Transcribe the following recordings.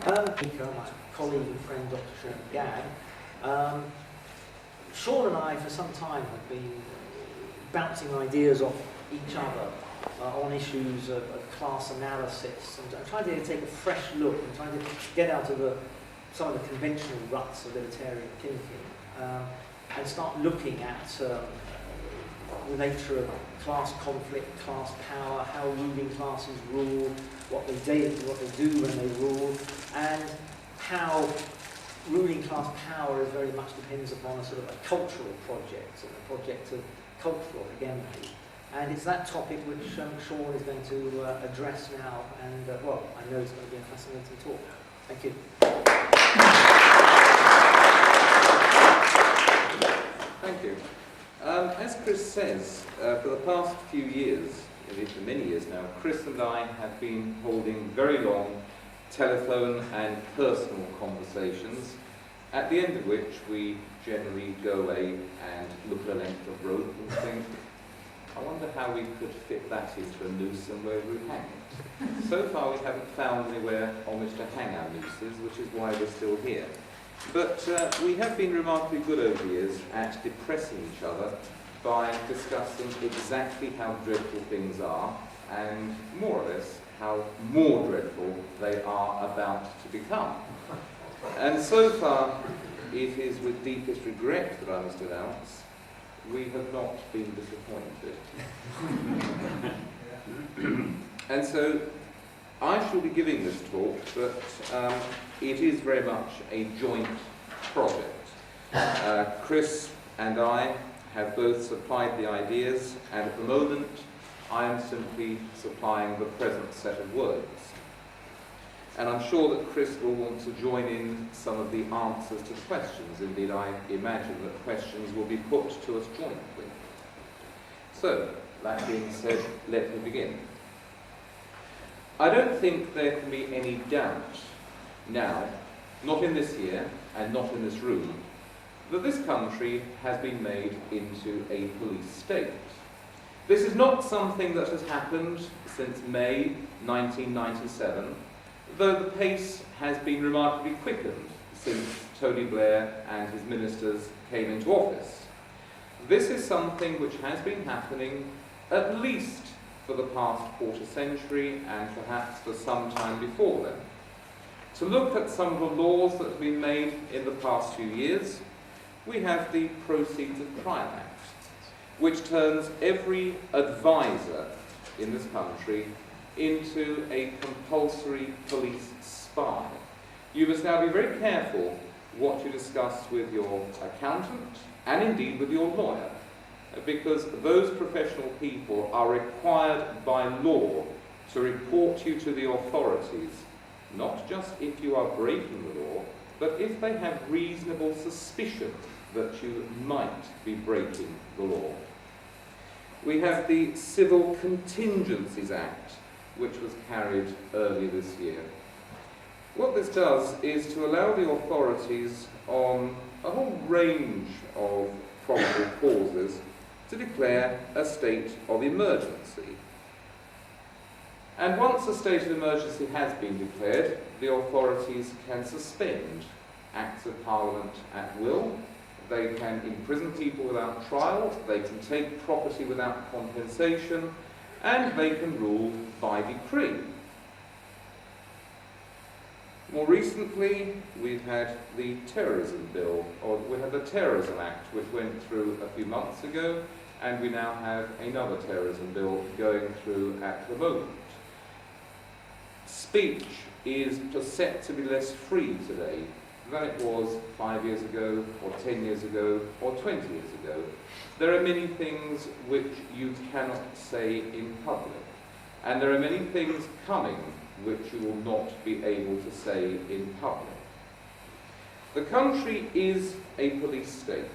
My colleague and friend, Dr. Sean Gabb. Sean and I, for some time, have been bouncing ideas off each other on issues of class analysis and trying to take a fresh look and trying to get out of some of the conventional ruts of libertarian thinking and start looking at the nature of class conflict, class power, how ruling classes rule, what they do when they rule, and how ruling class power very much depends upon a sort of a cultural project, a project of cultural hegemony. And it's that topic which Sean is going to address now, and well, I know it's going to be a fascinating talk. Thank you. Thank you. As Chris says, for the past few years, indeed for many years now, Chris and I have been holding very long telephone and personal conversations, at the end of which we generally go away and look at a length of rope and think, I wonder how we could fit that into a noose and where we hang it. So far we haven't found anywhere on which to hang our nooses, which is why we're still here. But we have been remarkably good over the years at depressing each other by discussing exactly how dreadful things are and more or less how more dreadful they are about to become. And so far it is with deepest regret that I must announce we have not been disappointed. And so I shall be giving this talk, but it is very much a joint project. Chris and I have both supplied the ideas, and at the moment I am simply supplying the present set of words. And I'm sure that Chris will want to join in some of the answers to the questions. Indeed, I imagine that questions will be put to us jointly. So, that being said, let me begin. I don't think there can be any doubt now, not in this year and not in this room, that this country has been made into a police state. This is not something that has happened since May 1997, though the pace has been remarkably quickened since Tony Blair and his ministers came into office. This is something which has been happening at least for the past quarter century and perhaps for some time before then. To look at some of the laws that have been made in the past few years, we have the Proceeds of Crime Act, which turns every advisor in this country into a compulsory police spy. You must now be very careful what you discuss with your accountant and indeed with your lawyer, because those professional people are required by law to report you to the authorities, not just if you are breaking the law, but if they have reasonable suspicion that you might be breaking the law. We have the Civil Contingencies Act, which was carried earlier this year. What this does is to allow the authorities on a whole range of probable causes to declare a state of emergency. And once a state of emergency has been declared, the authorities can suspend acts of Parliament at will, they can imprison people without trial, they can take property without compensation, and they can rule by decree. More recently, we've had the Terrorism Bill, or we had the Terrorism Act, which went through a few months ago, and we now have another terrorism bill going through at the moment. Speech is set to be less free today than it was 5 years ago, or 10 years ago, or 20 years ago. There are many things which you cannot say in public, and there are many things coming which you will not be able to say in public. The country is a police state.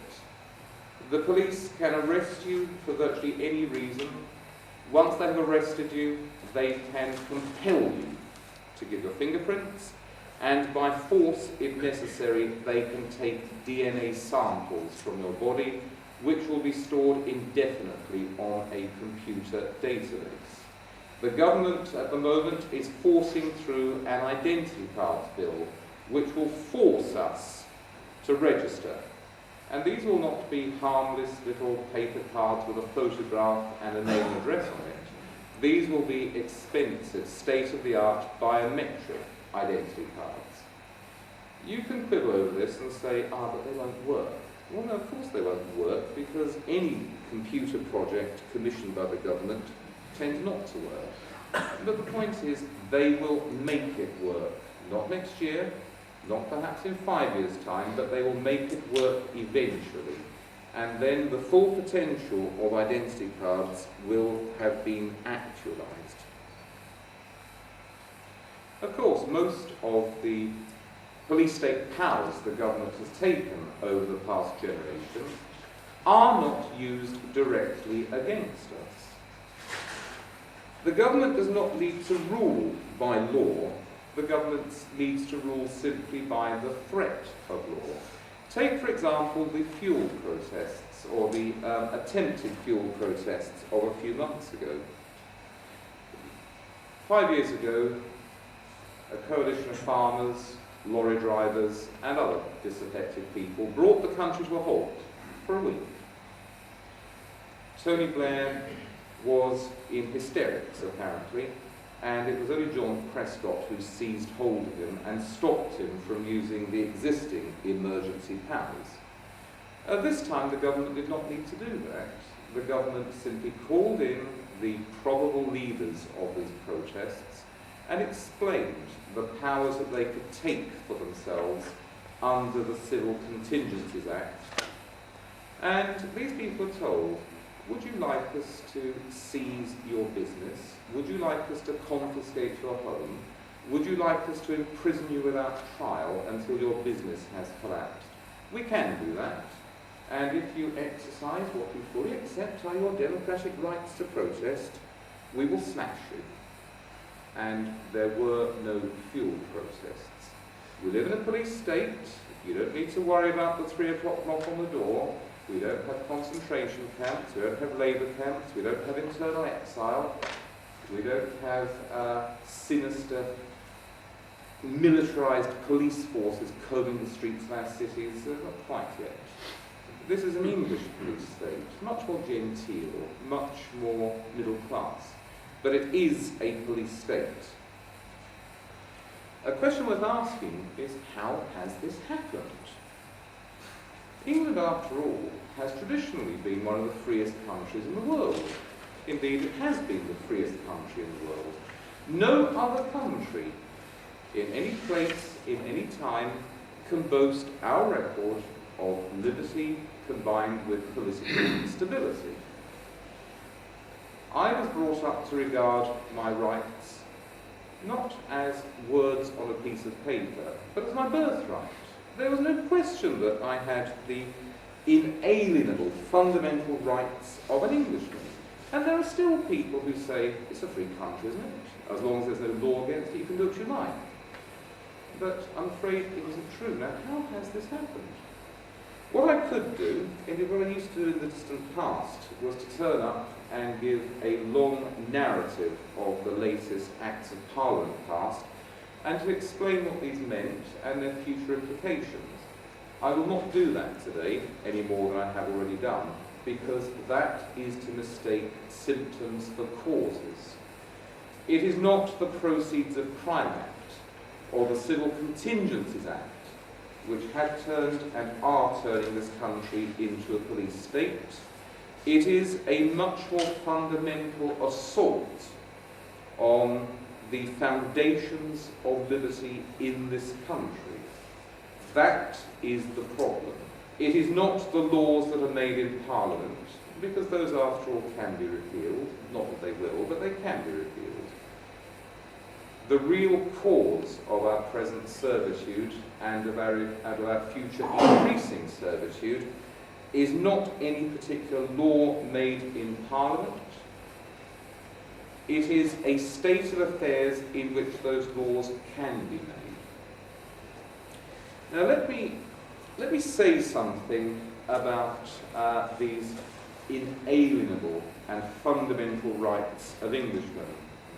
The police can arrest you for virtually any reason. Once they have arrested you, they can compel you to give your fingerprints, and by force, if necessary, they can take DNA samples from your body, which will be stored indefinitely on a computer database. The government at the moment is forcing through an identity cards bill which will force us to register. And these will not be harmless little paper cards with a photograph and a name and address on it. These will be expensive, state-of-the-art biometric identity cards. You can quibble over this and say, but they won't work. Well, no, of course they won't work, because any computer project commissioned by the government tends not to work. But the point is, they will make it work. Not next year, not perhaps in 5 years' time, but they will make it work eventually. And then the full potential of identity cards will have been actualized. Of course, most of the police state powers the government has taken over the past generation are not used directly against us. The government does not need to rule by law. The government needs to rule simply by the threat of law. Take, for example, the fuel protests, or the attempted fuel protests of a few months ago. 5 years ago, a coalition of farmers, lorry drivers, and other disaffected people brought the country to a halt for a week. Tony Blair was in hysterics, apparently, and it was only John Prescott who seized hold of him and stopped him from using the existing emergency powers. This time the government did not need to do that. The government simply called in the probable leaders of these protests and explained the powers that they could take for themselves under the Civil Contingencies Act. And these people were told, would you like us to seize your business? Would you like us to confiscate your home? Would you like us to imprison you without trial until your business has collapsed? We can do that. And if you exercise what we fully accept are your democratic rights to protest, we will smash you. And there were no fuel protests. We live in a police state. You don't need to worry about the 3 o'clock knock on the door. We don't have concentration camps, we don't have labour camps, we don't have internal exile, we don't have sinister, militarised police forces combing the streets of our cities, not quite yet. This is an English police state, much more genteel, much more middle class, but it is a police state. A question worth asking is, how has this happened? England, after all, has traditionally been one of the freest countries in the world. Indeed, it has been the freest country in the world. No other country, in any place, in any time, can boast our record of liberty combined with political stability. I was brought up to regard my rights not as words on a piece of paper, but as my birthright. There was no question that I had the inalienable fundamental rights of an Englishman. And there are still people who say, it's a free country, isn't it? As long as there's no law against it, you can do what you like. But I'm afraid it isn't true. Now, how has this happened? What I could do, indeed what I used to do in the distant past, was to turn up and give a long narrative of the latest Acts of Parliament passed, and to explain what these meant and their future implications. I will not do that today, any more than I have already done, because that is to mistake symptoms for causes. It is not the Proceeds of Crime Act, or the Civil Contingencies Act, which had turned and are turning this country into a police state. It is a much more fundamental assault on the foundations of liberty in this country. That is the problem. It is not the laws that are made in Parliament, because those, after all, can be repealed. Not that they will, but they can be repealed. The real cause of our present servitude and of our future increasing servitude is not any particular law made in Parliament. It is a state of affairs in which those laws can be made. Now let me say something about these inalienable and fundamental rights of Englishmen,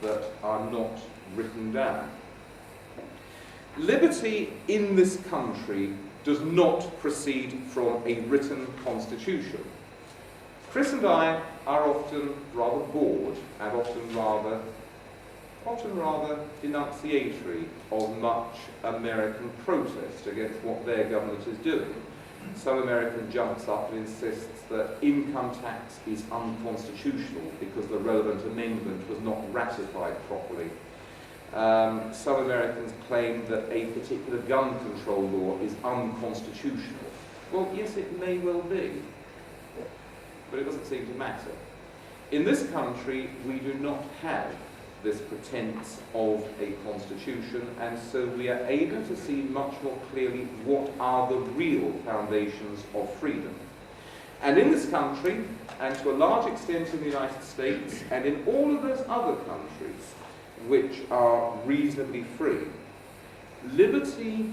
that are not written down. Liberty in this country does not proceed from a written constitution. Chris and I are often rather bored and often rather denunciatory of much American protest against what their government is doing. Some American jumps up and insists that income tax is unconstitutional because the relevant amendment was not ratified properly. Some Americans claim that a particular gun control law is unconstitutional. Well, yes, it may well be, but it doesn't seem to matter. In this country, we do not have this pretense of a constitution, and so we are able to see much more clearly what are the real foundations of freedom. And in this country, and to a large extent in the United States, and in all of those other countries which are reasonably free, liberty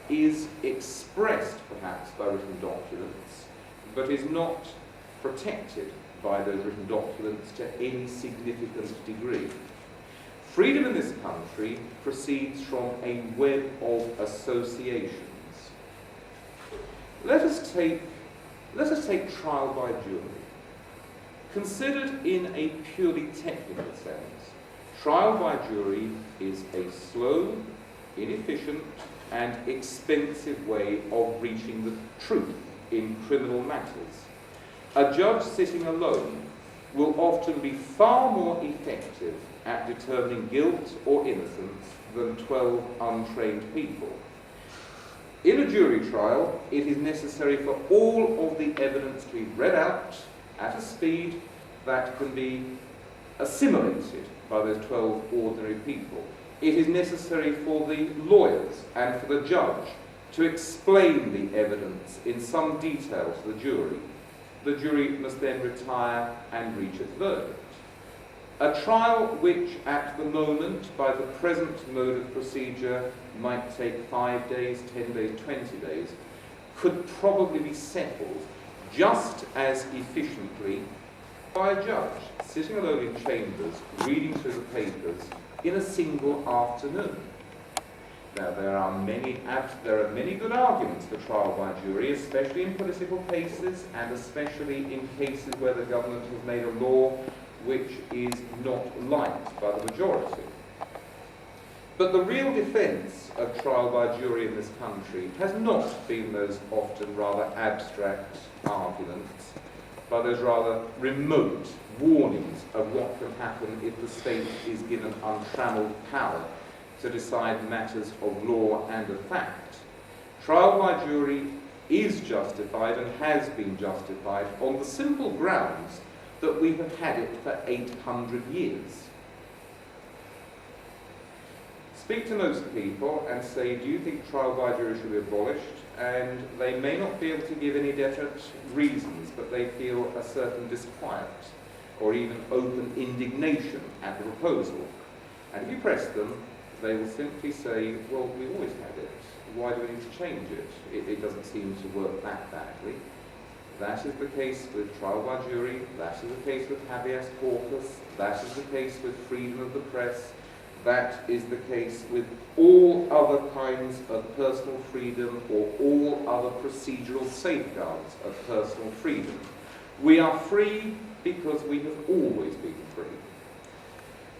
is expressed perhaps by written documents, but is not protected by those written documents to any significant degree. Freedom in this country proceeds from a web of associations. Let us take trial by jury. Considered in a purely technical sense, trial by jury is a slow, inefficient, and expensive way of reaching the truth in criminal matters. A judge sitting alone will often be far more effective at determining guilt or innocence than 12 untrained people. In a jury trial, it is necessary for all of the evidence to be read out at a speed that can be assimilated by those 12 ordinary people. It is necessary for the lawyers and for the judge to explain the evidence in some detail to the jury. The jury must then retire and reach its verdict. A trial which at the moment, by the present mode of procedure, might take 5 days, 10 days, 20 days, could probably be settled just as efficiently by a judge, sitting alone in chambers, reading through the papers in a single afternoon. Now, there are many good arguments for trial by jury, especially in political cases, and especially in cases where the government has made a law which is not liked by the majority. But the real defence of trial by jury in this country has not been those often rather abstract arguments, but those rather remote warnings of what can happen if the state is given untrammelled power to decide matters of law and of fact. Trial by jury is justified and has been justified on the simple grounds that we have had it for 800 years. Speak to most people and say, do you think trial by jury should be abolished? And they may not be able to give any definite reasons, but they feel a certain disquiet or even open indignation at the proposal. And if you press them, they will simply say, well, we've always had it. Why do we need to change it? It doesn't seem to work that badly. That is the case with trial by jury, that is the case with habeas corpus, that is the case with freedom of the press, that is the case with all other kinds of personal freedom or all other procedural safeguards of personal freedom. We are free because we have always been free.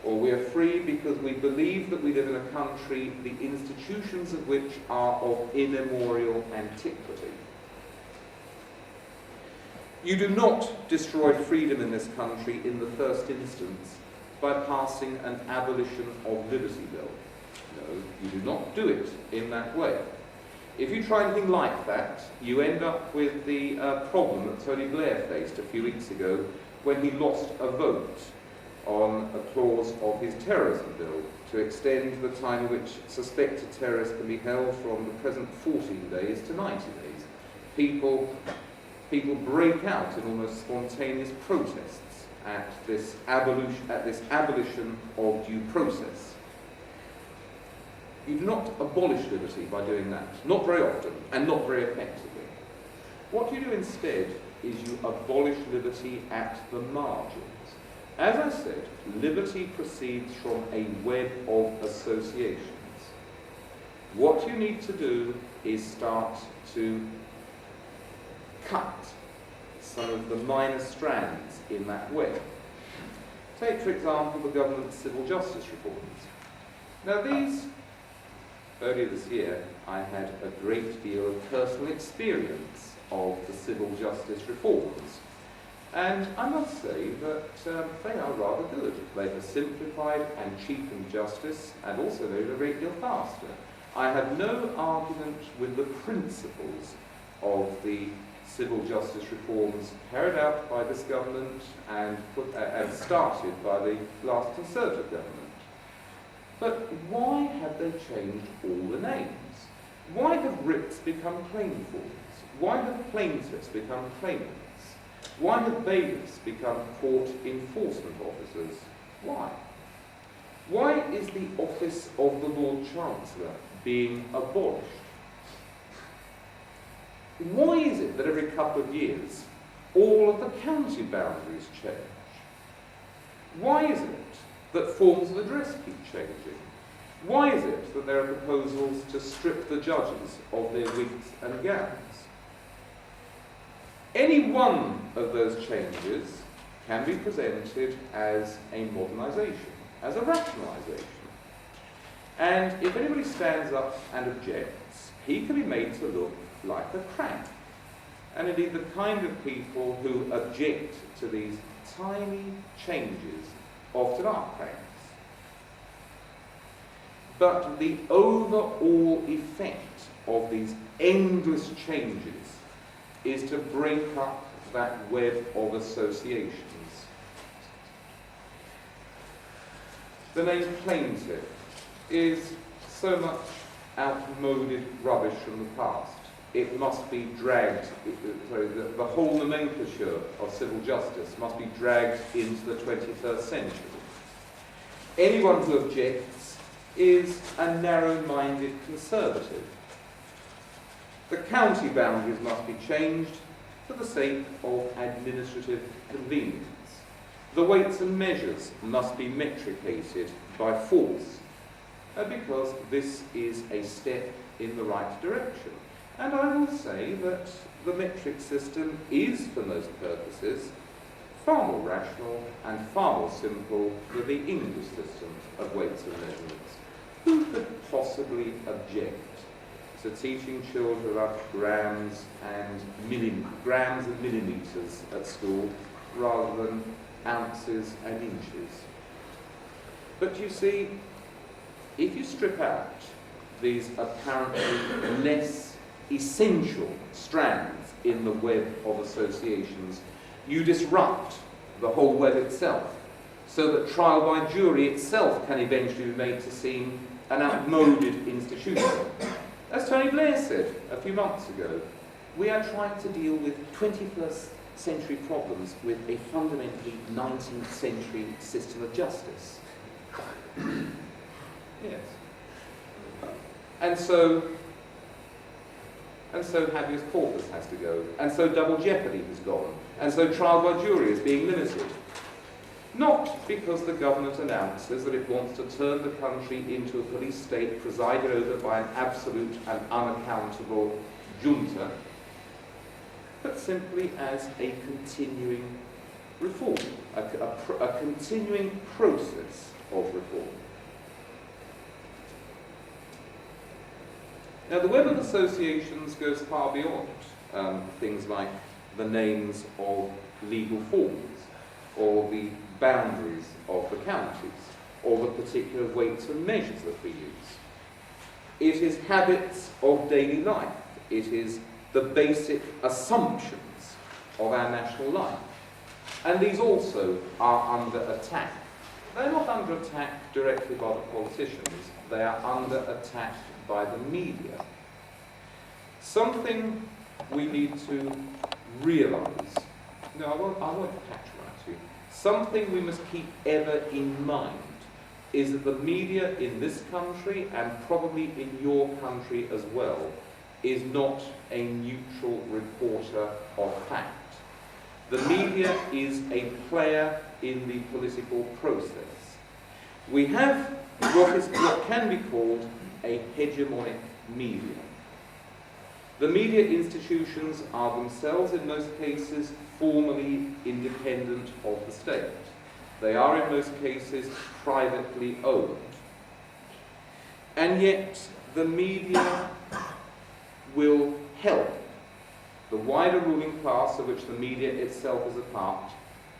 Or we are free because we believe that we live in a country the institutions of which are of immemorial antiquity. You do not destroy freedom in this country in the first instance by passing an abolition of liberty bill. No, you do not do it in that way. If you try anything like that, you end up with the problem that Tony Blair faced a few weeks ago when he lost a vote on a clause of his terrorism bill to extend the time in which suspected terrorists can be held from the present 14 days to 90 days. People break out in almost spontaneous protests at this abolition of due process. You do not abolish liberty by doing that, not very often, and not very effectively. What you do instead is you abolish liberty at the margins. As I said, liberty proceeds from a web of associations. What you need to do is start to cut some of the minor strands in that web. Take, for example, the government's civil justice reforms. Now earlier this year, I had a great deal of personal experience of the civil justice reforms. And I must say that they are rather good. They have simplified and cheapened justice, and also made it a great deal faster. I have no argument with the principles of the civil justice reforms carried out by this government and started by the last Conservative government. But why have they changed all the names? Why have writs become claim forms? Why have plaintiffs become claimants? Why have bailiffs become court enforcement officers? Why? Why is the office of the Lord Chancellor being abolished? Why is it that every couple of years all of the county boundaries change? Why is it that forms of address keep changing? Why is it that there are proposals to strip the judges of their wigs and gowns? Any one of those changes can be presented as a modernisation, as a rationalisation. And if anybody stands up and objects, he can be made to look like a crank. And indeed, the kind of people who object to these tiny changes often are cranks. But the overall effect of these endless changes is to break up that web of associations. The name plaintiff is so much outmoded rubbish from the past. It must be dragged, the whole nomenclature of civil justice must be dragged into the 21st century. Anyone who objects is a narrow-minded conservative. The county boundaries must be changed for the sake of administrative convenience. The weights and measures must be metricated by force, because this is a step in the right direction. And I will say that the metric system is, for most purposes, far more rational and far more simple than the English system of weights and measurements. Who could possibly object to teaching children about grams and millimetres at school rather than ounces and inches? But you see, if you strip out these apparently less essential strands in the web of associations, you disrupt the whole web itself, so that trial by jury itself can eventually be made to seem an outmoded institution. As Tony Blair said a few months ago, we are trying to deal with 21st century problems with a fundamentally 19th century system of justice. Yes. And so habeas corpus has to go, and so double jeopardy has gone, and so trial by jury is being limited. Not because the government announces that it wants to turn the country into a police state presided over by an absolute and unaccountable junta, but simply as a continuing reform, a continuing process of reform. Now, the web of associations goes far beyond things like the names of legal forms, or the boundaries of the counties, or the particular weights and measures that we use. It is habits of daily life. It is the basic assumptions of our national life. And these also are under attack. They're not under attack directly by the politicians. They are under attack by the media. Something we need to realise, no, I won't patronise you, something we must keep ever in mind is that the media in this country, and probably in your country as well, is not a neutral reporter of fact. The media is a player in the political process. We have what can be called a hegemonic media. The media institutions are themselves, in most cases, formally independent of the state. They are, in most cases, privately owned. And yet, the media will help the wider ruling class, of which the media itself is a part,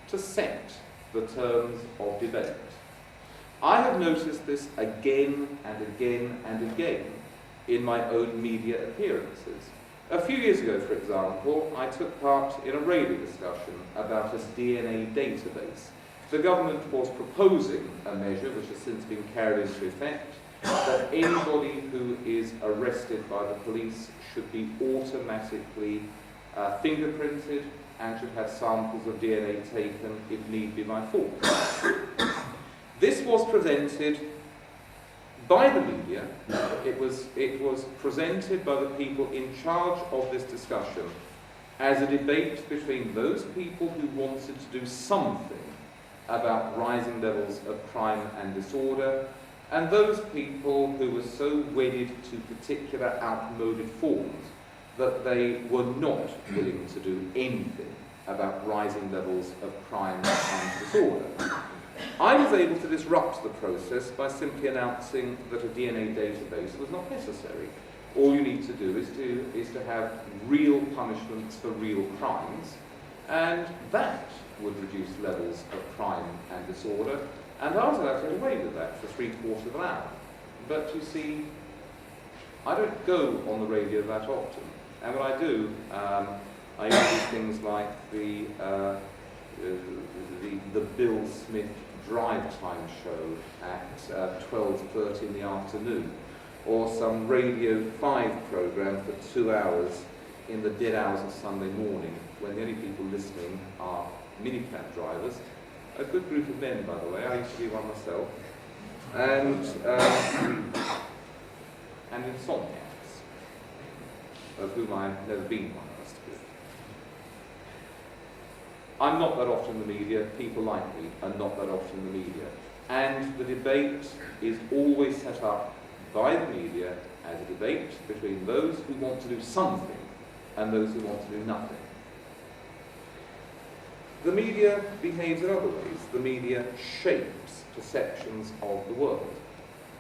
to set the terms of debate. I have noticed this again and again and again in my own media appearances. A few years ago, for example, I took part in a radio discussion about a DNA database. The government was proposing a measure which has since been carried into effect, that anybody who is arrested by the police should be automatically fingerprinted and should have samples of DNA taken, if need be, by force. This was presented by the media. It was presented by the people in charge of this discussion as a debate between those people who wanted to do something about rising levels of crime and disorder, and those people who were so wedded to particular outmoded forms that they were not willing to do anything about rising levels of crime and disorder. I was able to disrupt the process by simply announcing that a DNA database was not necessary. All you need to do is to have real punishments for real crimes, and that would reduce levels of crime and disorder, and I was allowed to get away with that for 3/4 of an hour. But you see, I don't go on the radio that often, and when I do, I use things like the Bill Smith drive time show at 12:30 in the afternoon, or some Radio 5 programme for 2 hours in the dead hours of Sunday morning, when the only people listening are minicab drivers, a good group of men, by the way. I used to be one myself, and insomniacs, of whom I've never been one, I must admit. I'm not that often in the media. People like me are not that often in the media, and the debate is always set up by the media as a debate between those who want to do something and those who want to do nothing. The media behaves in other ways. The media shapes perceptions of the world.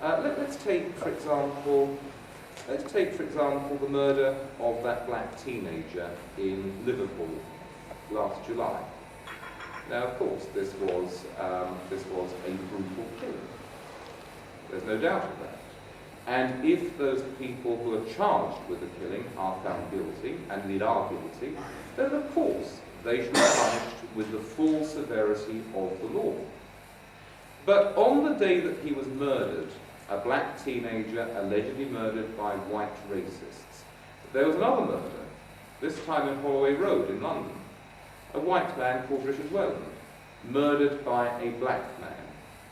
Let's take, for example, the murder of that black teenager in Liverpool last July. Now, of course, this was a brutal killing. There's no doubt of that. And if those people who are charged with the killing are found guilty, and indeed are guilty, then of course they should be punished with the full severity of the law. But on the day that he was murdered, a black teenager allegedly murdered by white racists, there was another murder, this time in Holloway Road in London. A white man called Richard Welland, murdered by a black man.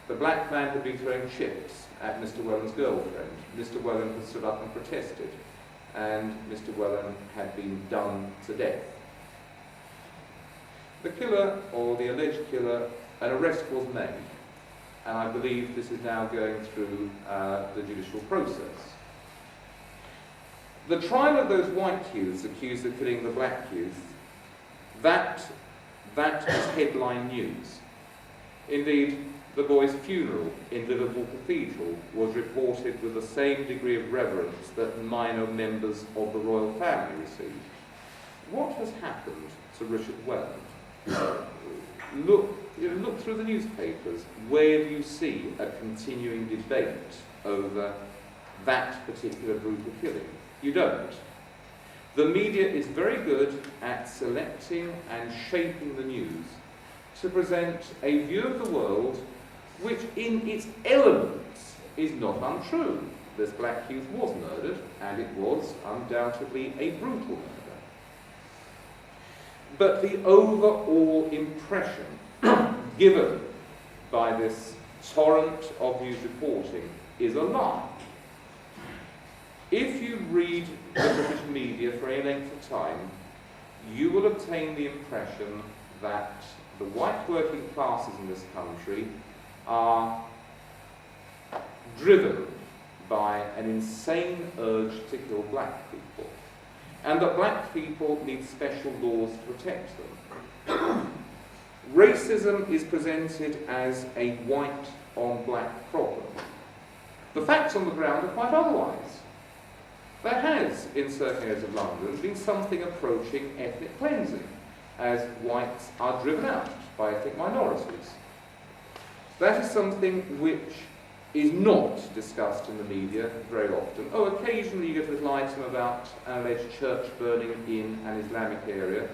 The black man had been throwing chips at Mr. Welland's girlfriend. Mr. Welland had stood up and protested, and Mr. Welland had been done to death. The killer, or the alleged killer, an arrest was made, and I believe this is now going through the judicial process. The trial of those white youths accused of killing the black youth, that is headline news. Indeed, the boy's funeral in Liverpool Cathedral was reported with the same degree of reverence that minor members of the royal family received. What has happened to Richard Welland? Look through the newspapers. Where do you see a continuing debate over that particular brutal killing? You don't. The media is very good at selecting and shaping the news to present a view of the world which in its elements is not untrue. This black youth was murdered, and it was undoubtedly a brutal murder. But the overall impression given by this torrent of news reporting is a lie. If you read the British media for any length of time, you will obtain the impression that the white working classes in this country are driven by an insane urge to kill black people, and that black people need special laws to protect them. Racism is presented as a white on black problem. The facts on the ground are quite otherwise. There has, in certain areas of London, been something approaching ethnic cleansing, as whites are driven out by ethnic minorities. That is something which is not discussed in the media very often. Oh, occasionally you get a little item about an alleged church burning in an Islamic area,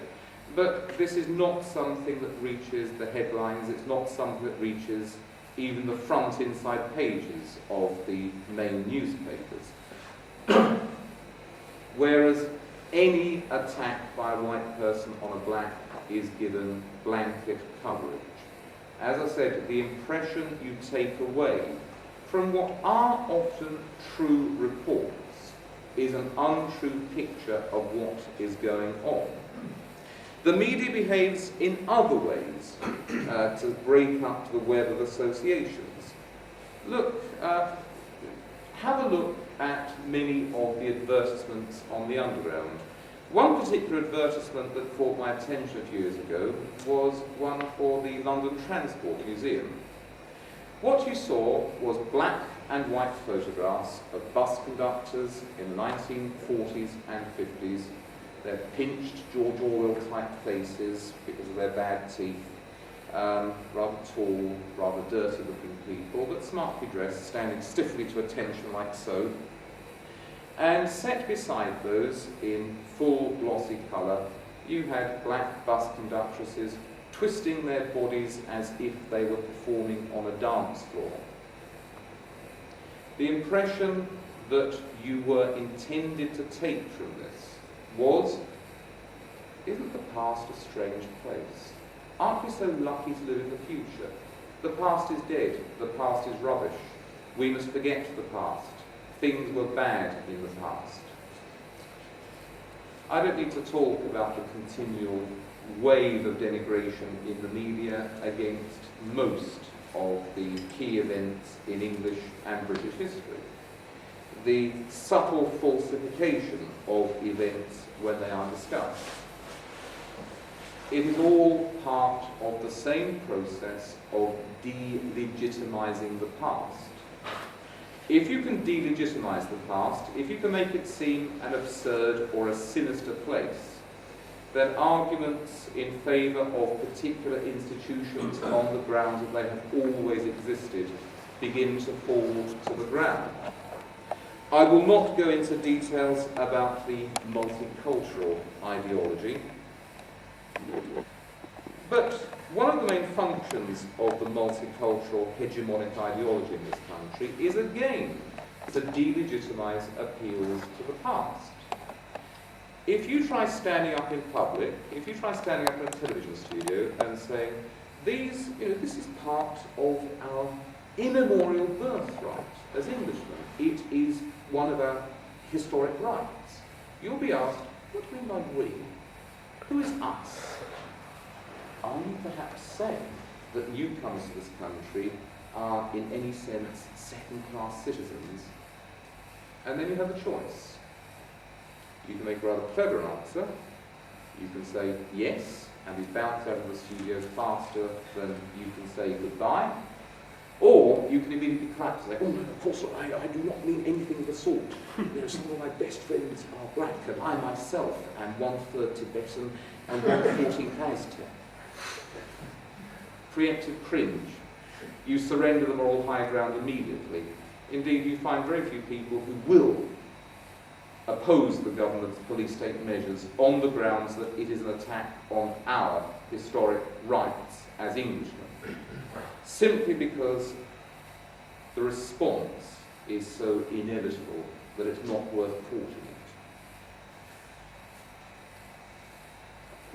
but this is not something that reaches the headlines, it's not something that reaches even the front inside pages of the main newspapers. Whereas any attack by a white person on a black is given blanket coverage. As I said, the impression you take away from what are often true reports is an untrue picture of what is going on. The media behaves in other ways to break up the web of associations. Look, have a look at many of the advertisements on the Underground. One particular advertisement that caught my attention a few years ago was one for the London Transport Museum. What you saw was black and white photographs of bus conductors in the 1940s and 50s. They're pinched George Orwell-type faces because of their bad teeth, rather tall, rather dirty-looking people, but smartly dressed, standing stiffly to attention like so. And set beside those, in full glossy colour, you had black bus conductresses twisting their bodies as if they were performing on a dance floor. The impression that you were intended to take from this was, isn't the past a strange place? Aren't we so lucky to live in the future? The past is dead, the past is rubbish. We must forget the past. Things were bad in the past. I don't need to talk about the continual wave of denigration in the media against most of the key events in English and British history. The subtle falsification of events when they are discussed. It is all part of the same process of delegitimising the past. If you can delegitimise the past, if you can make it seem an absurd or a sinister place, then arguments in favour of particular institutions on the grounds that they have always existed begin to fall to the ground. I will not go into details about the multicultural ideology, but one of the main functions of the multicultural hegemonic ideology in this country is again to delegitimise appeals to the past. If you try standing up in public, if you try standing up in a television studio and saying, this is part of our immemorial birthright as Englishmen, it is one of our historic rights, you'll be asked, what do you mean by we? Who is us? Are you perhaps saying that newcomers to this country are in any sense second-class citizens? And then you have a choice. You can make a rather clever answer. You can say yes, and be bounced out of the studio faster than you can say goodbye. Or you can immediately collapse and say, oh no, of course not, I do not mean anything of the sort. Some of my best friends are black, and I myself am 1/3 Tibetan and 1/14 Aztec. Preemptive cringe. You surrender the moral high ground immediately. Indeed, you find very few people who will oppose the government's police state measures on the grounds that it is an attack on our historic rights as Englishmen. Simply because the response is so inevitable that it's not worth courting it.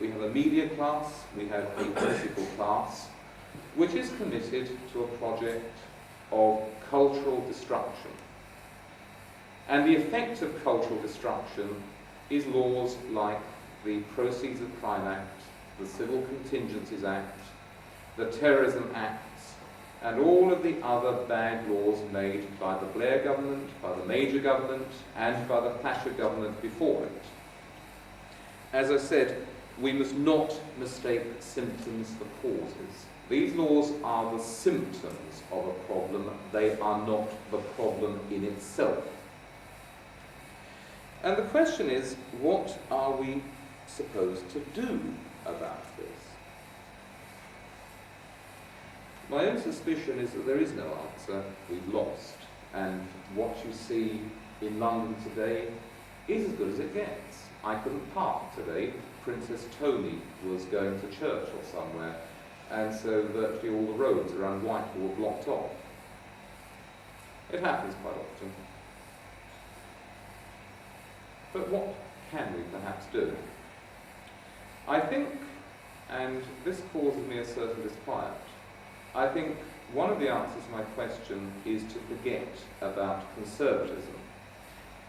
We have a media class, we have a political class, which is committed to a project of cultural destruction. And the effect of cultural destruction is laws like the Proceeds of Crime Act the Civil Contingencies Act, the Terrorism Acts, and all of the other bad laws made by the Blair government, by the Major government, and by the Thatcher government before it. As I said, we must not mistake symptoms for causes. These laws are the symptoms of a problem, they are not the problem in itself. And the question is, what are we supposed to do about this? My own suspicion is that there is no answer. We've lost. And what you see in London today is as good as it gets. I couldn't park today. Princess Tony was going to church or somewhere, and so virtually all the roads around Whitehall were blocked off. It happens quite often. But what can we perhaps do? I think, and this causes me a certain disquiet, I think one of the answers to my question is to forget about conservatism.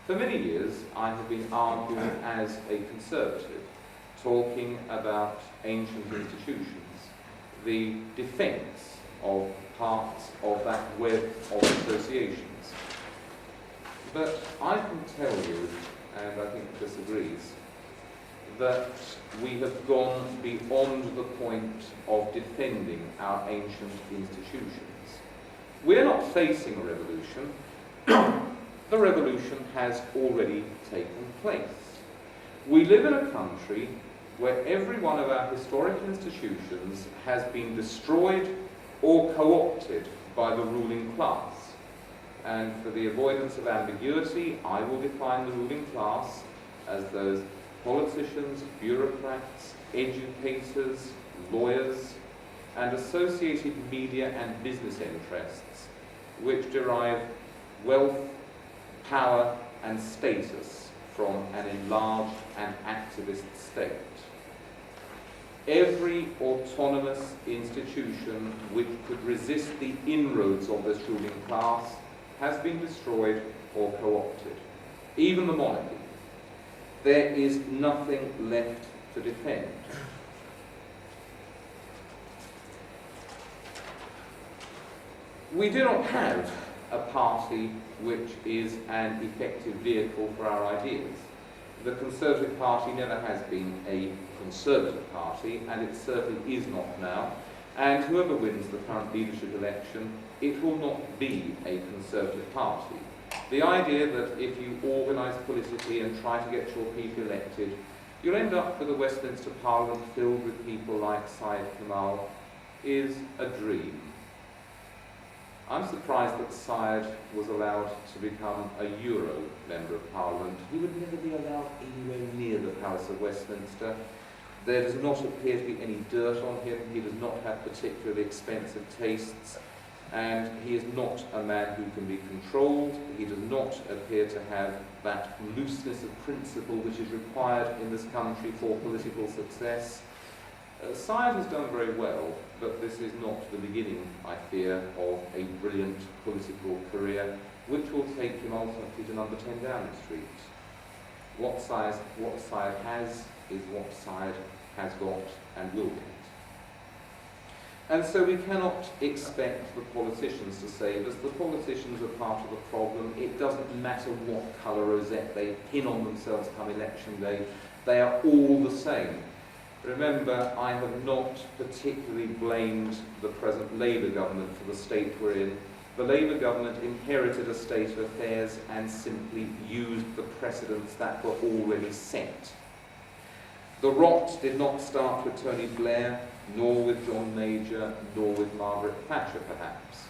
For many years, I have been arguing as a conservative, talking about ancient institutions, the defence of parts of that web of associations. But I can tell you, and I think Chris agrees, that we have gone beyond the point of defending our ancient institutions. We're not facing a revolution. The revolution has already taken place. We live in a country where every one of our historic institutions has been destroyed or co-opted by the ruling class. And for the avoidance of ambiguity, I will define the ruling class as those politicians, bureaucrats, educators, lawyers, and associated media and business interests which derive wealth, power, and status from an enlarged and activist state. Every autonomous institution which could resist the inroads of this ruling class has been destroyed or co-opted. Even the monarchy. There is nothing left to defend. We do not have a party which is an effective vehicle for our ideas. The Conservative Party never has been a conservative party, and it certainly is not now. And whoever wins the current leadership election, it will not be a Conservative Party. The idea that if you organise politically and try to get your people elected, you'll end up with a Westminster Parliament filled with people like Syed Kamal is a dream. I'm surprised that Syed was allowed to become a Euro Member of Parliament. He would never be allowed anywhere near the Palace of Westminster. There does not appear to be any dirt on him. He does not have particularly expensive tastes. And he is not a man who can be controlled. He does not appear to have that looseness of principle which is required in this country for political success. Syed has done very well, but this is not the beginning, I fear, of a brilliant political career, which will take him ultimately to number 10 Downing Street. What Syed has is what Syed has got and will get. And so we cannot expect the politicians to save us. The politicians are part of the problem. It doesn't matter what colour rosette they pin on themselves come election day. They are all the same. Remember, I have not particularly blamed the present Labour government for the state we're in. The Labour government inherited a state of affairs and simply used the precedents that were already set. The rot did not start with Tony Blair, nor with John Major, nor with Margaret Thatcher, perhaps,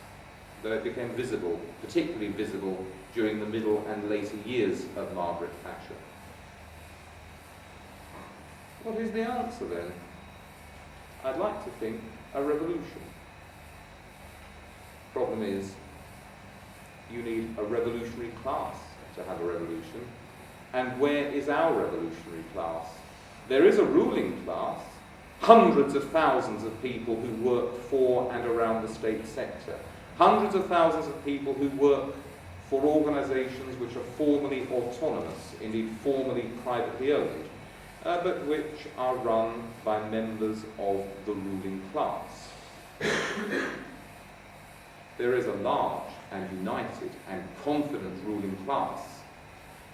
though it became visible, particularly visible, during the middle and later years of Margaret Thatcher. What is the answer then? I'd like to think a revolution. Problem is, you need a revolutionary class to have a revolution. And where is our revolutionary class? There is a ruling class, hundreds of thousands of people who work for and around the state sector, hundreds of thousands of people who work for organisations which are formally autonomous, indeed formally privately owned. but which are run by members of the ruling class. There is a large and united and confident ruling class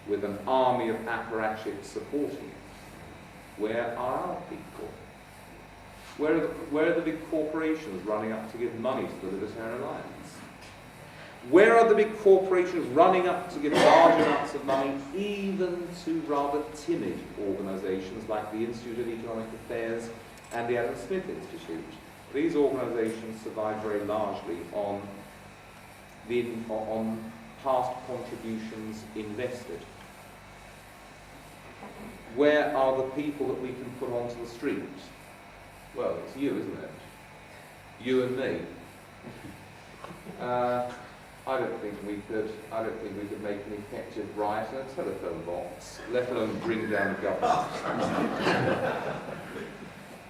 with an army of apparatchiks supporting it. Where are our people? Where are the big corporations running up to give money to the Libertarian Alliance? Where are the big corporations running up to give large amounts of money even to rather timid organisations like the Institute of Economic Affairs and the Adam Smith Institute? These organisations survive very largely on past contributions invested. Where are the people that we can put onto the street? Well, it's you, isn't it? You and me. I don't think we could make an effective riot in a telephone box, let alone bring down the government.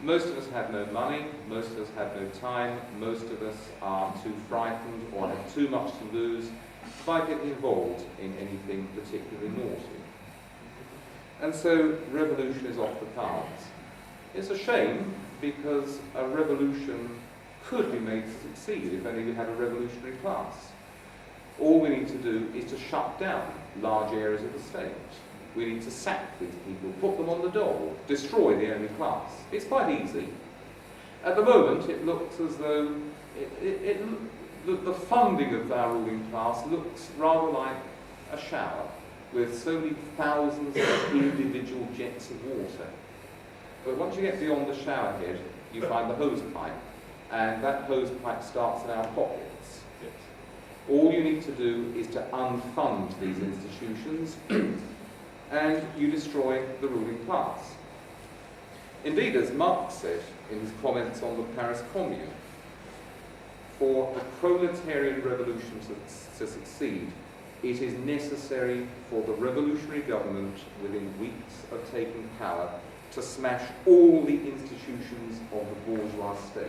Most of us have no money, most of us have no time, most of us are too frightened or have too much to lose by getting involved in anything particularly naughty. And so revolution is off the cards. It's a shame because a revolution could be made to succeed if only we had a revolutionary class. All we need to do is to shut down large areas of the state. We need to sack these people, put them on the dole, destroy the only class. It's quite easy. At the moment, it looks as though the funding of our ruling class looks rather like a shower with so many thousands of individual jets of water. But once you get beyond the shower head, you find the hose pipe, and that hose pipe starts in our pockets. Yes. All you need to do is to unfund these institutions, and you destroy the ruling class. Indeed, as Marx said in his comments on the Paris Commune, for the proletarian revolution to succeed, it is necessary for the revolutionary government within weeks of taking power to smash all the institutions of the bourgeois state.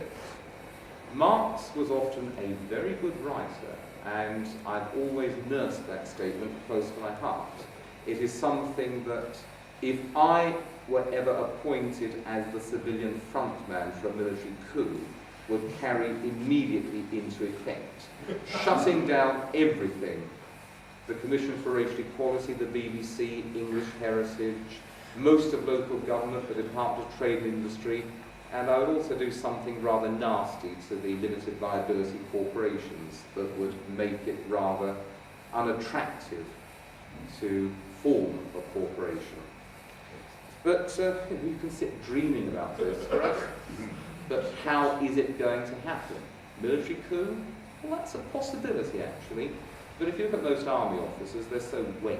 Marx was often a very good writer, and I've always nursed that statement close to my heart. It is something that, if I were ever appointed as the civilian frontman for a military coup, would carry immediately into effect, shutting down everything. The Commission for Racial Equality, the BBC, English Heritage, most of local government, the Department of Trade and Industry, and I would also do something rather nasty to the limited liability corporations that would make it rather unattractive to form a corporation. But you can sit dreaming about this, right? But how is it going to happen? Military coup? Well, that's a possibility, actually. But if you look at most army officers, they're so wet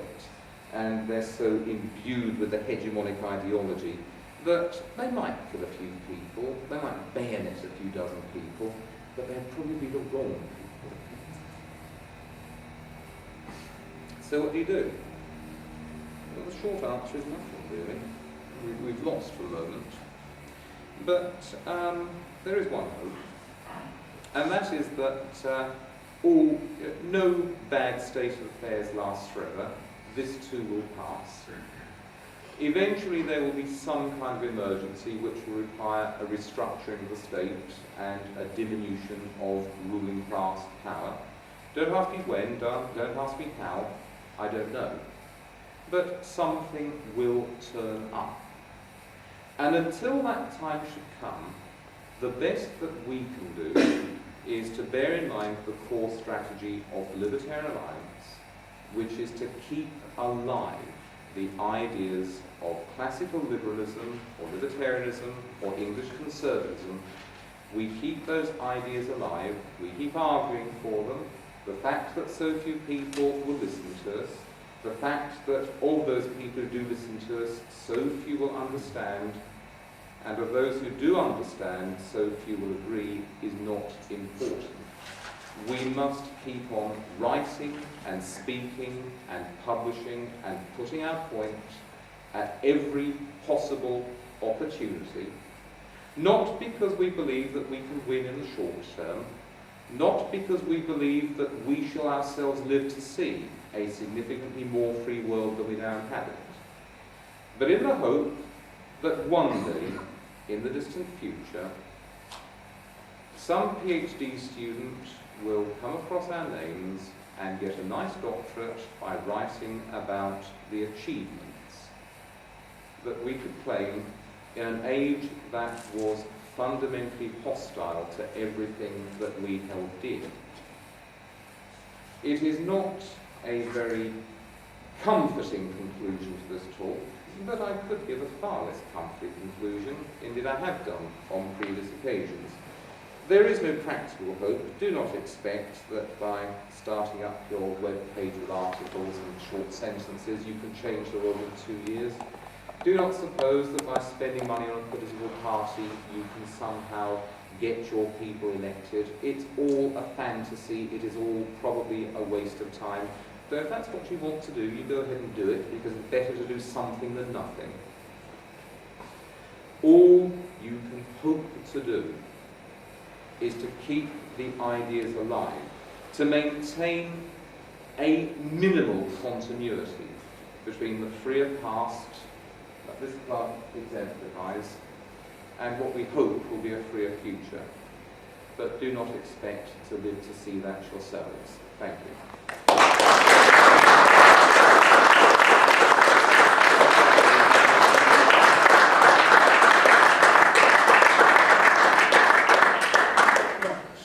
and they're so imbued with the hegemonic ideology that they might kill a few people, they might bayonet a few dozen people, but they'll probably be the wrong people. So what do? Well, the short answer is nothing, really. We've lost for the moment. But there is one hope, and that is that no bad state of affairs lasts forever. This too will pass. Eventually there will be some kind of emergency which will require a restructuring of the state and a diminution of ruling class power. Don't ask me when, don't ask me how, I don't know. But something will turn up. And until that time should come, the best that we can do is to bear in mind the core strategy of the Libertarian Alliance, which is to keep alive the ideas of classical liberalism or libertarianism or English conservatism. We keep those ideas alive, we keep arguing for them. The fact that so few people will listen to us, the fact that of those people who do listen to us, so few will understand, and of those who do understand, so few will agree, is not important. We must keep on writing and speaking and publishing and putting our point at every possible opportunity, not because we believe that we can win in the short term, not because we believe that we shall ourselves live to see a significantly more free world than we now inhabit, but in the hope that one day, in the distant future, some PhD student will come across our names and get a nice doctorate by writing about the achievements that we could claim in an age that was fundamentally hostile to everything that we held dear. It is not a very comforting conclusion to this talk, but I could give a far less comforting conclusion. Indeed, I have done on previous occasions. There is no practical hope. Do not expect that by starting up your web page with articles and short sentences you can change the world in 2 years. Do not suppose that by spending money on a political party you can somehow get your people elected. It's all a fantasy. It is all probably a waste of time. But if that's what you want to do, you go ahead and do it, because it's better to do something than nothing. All you can hope to do is to keep the ideas alive, to maintain a minimal continuity between the freer past that this club exemplifies and what we hope will be a freer future. But do not expect to live to see that yourselves. Thank you.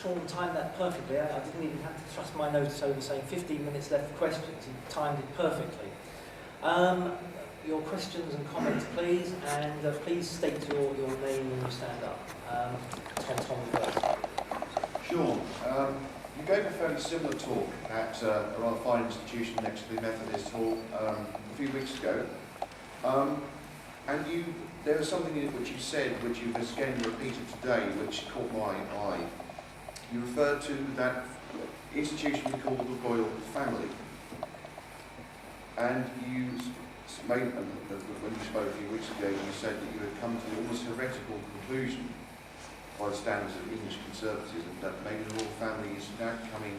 Sean timed that perfectly. I didn't even have to thrust my notes over saying 15 minutes left for questions. He timed it perfectly. Your questions and comments, please, and please state your name when you stand up. Tom first. Sean, you gave a fairly similar talk at a rather fine institution next to the Methodist Hall a few weeks ago. And there was something in it which you said, which you've again repeated today, which caught my eye. You referred to that institution we call the Royal Family. And you made, when you spoke a few weeks ago, you said that you had come to the almost heretical conclusion by the standards of English conservatism that maybe the Royal Family is now becoming